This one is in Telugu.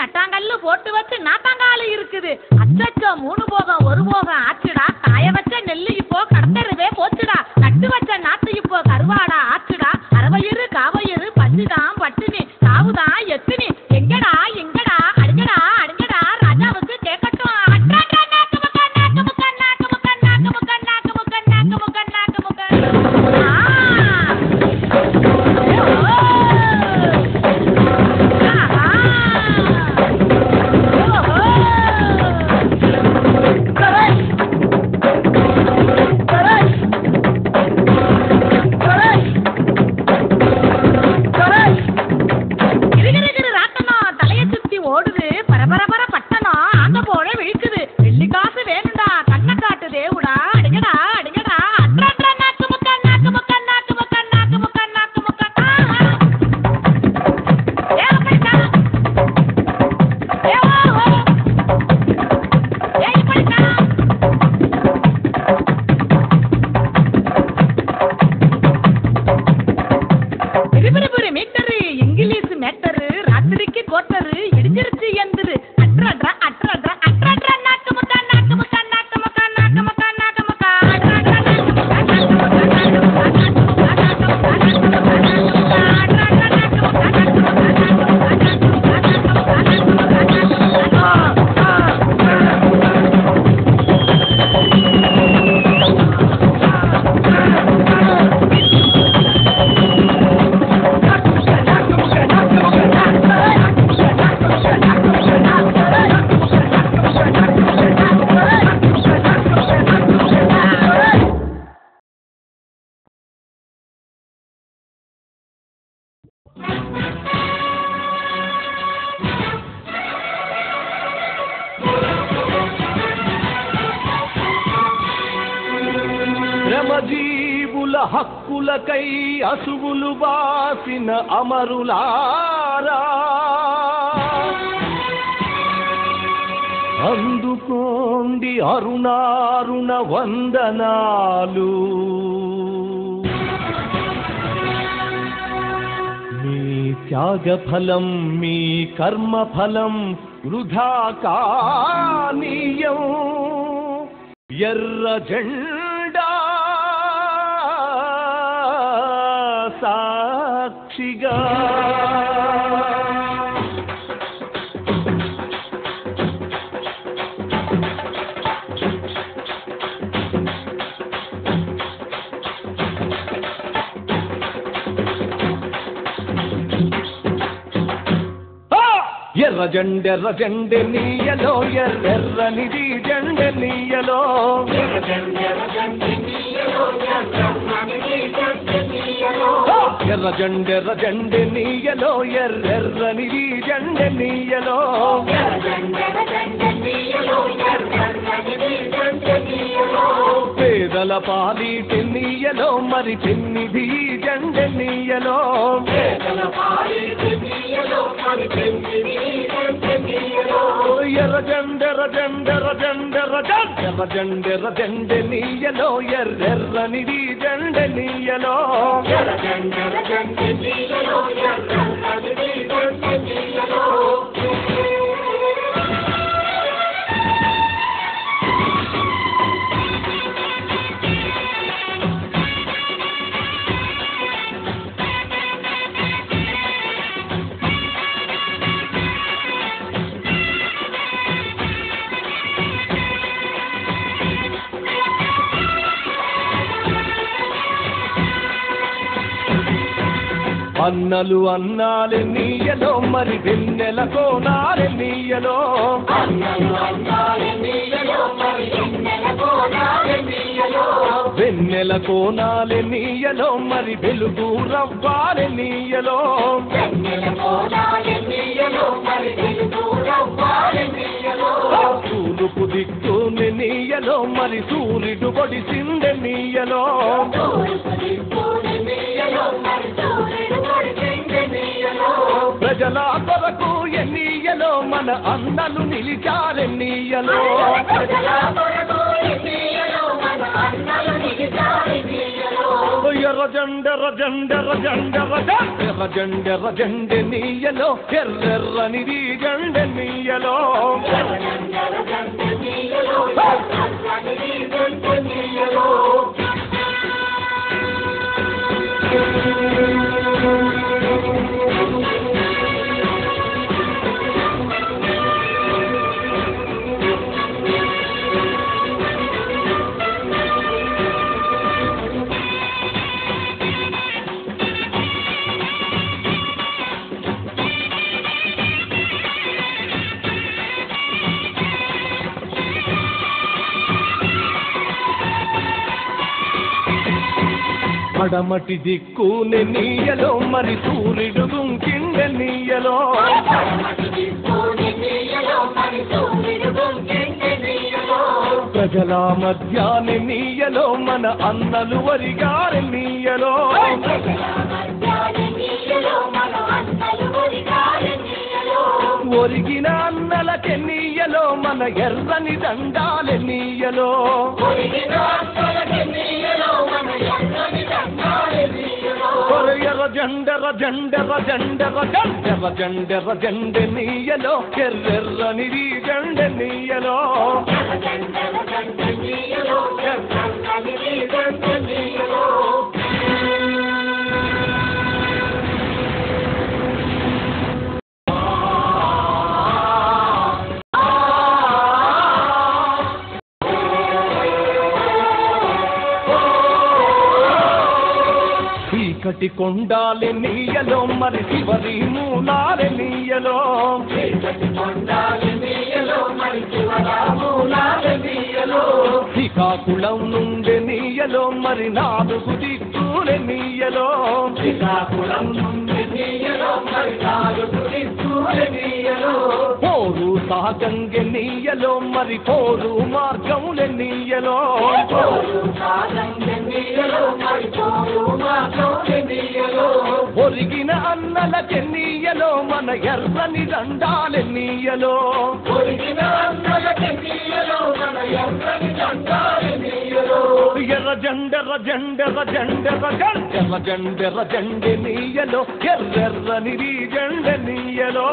நட்டாங்கல்லு போட்டு வச்சு நாட்டாங்காலு இருக்குது. அச்சச்சோ 3 போகம் 1 போகம் ஆச்சுடா. காய வச்ச நெல்லு இப்போ கடத்தருவே போச்சுடா. நட்டு வச்ச நாத்து இப்போ கருவாடா ஆச்சுடா. அரவயிறு காவயிறு பஞ்சுதான் பட்டினி சாவுதான் எத்தினி. எங்கடா எங்கடா அடுங்கடா அடுங்கடா ராஜாவுக்கு கேட்கட்டும். శ్రమజీవుల హక్కులకై అసువులు బాసిన అమరులారా అందుకోండి అరుణారుణ వందనాలు. మీ త్యాగఫలం మీ కర్మఫలం వృధా కానీయం. ఎర్ర జెండా సాక్షిగా ఎర్ర జెండె నీయలో ఎర్రెర్రనిది జెండె నీయలో. ఎర్ర జెండె నీయలో ఎర్రెర్రనిది జెండె నీయలో. పేదల పాలిటి నీయలో మరి పెన్నిది జెండె నీయలో. ఎర్ర జెండె నీయలో ఎర్రెర్రనిది జెండె నీయలో. అన్నలు అన్నాలే నీయలో మరి వెన్నెల కోనాలే నీయలో. వెన్నెల కోనాలే నీయలో మరి వెలుగు రవ్వాలే నీయలో. తూర్పు దిక్కుని నీయలో మరి సూర్యుడు పొడిసిందె నీయలో. ప్రజల కొరకు ఎన్నీయలో మన అన్నలు నిలిచారెన్నీయలో. జండెర్ర జెండె నీయలో ఎర్రెర్రనిది జెండె నీయలో పడమటి దిక్కునే నీయలో మరి సూర్యుడు దుంకిండె నీయలో ప్రజల మధ్యాన్ని నీయలో మన అన్నలు వరిగారె నీయలో ఒరిగిన అన్నలకె నీయలో మన ఎర్రని దండాలె నీయలో జండెర్ర జెండె నీయలో ఎర్రెర్రనిది జెండె నీయలో చీకటి కొండాలె నీయలో మరి చివరి మూలాలె నీయలో శ్రీకాకుళం నుండి నీయలో మరి 4 దిక్కులె నీయలో పోరు సాగంగె నీయలో మరి పోరు మార్గంలె నీయలో ఒరిగిన అన్నలకె నీయలో మన ఎర్రని దండాలె నీయలో ఎర్ర జెండె నీయలో ఎర్రెర్రనిది జెండె నీయలో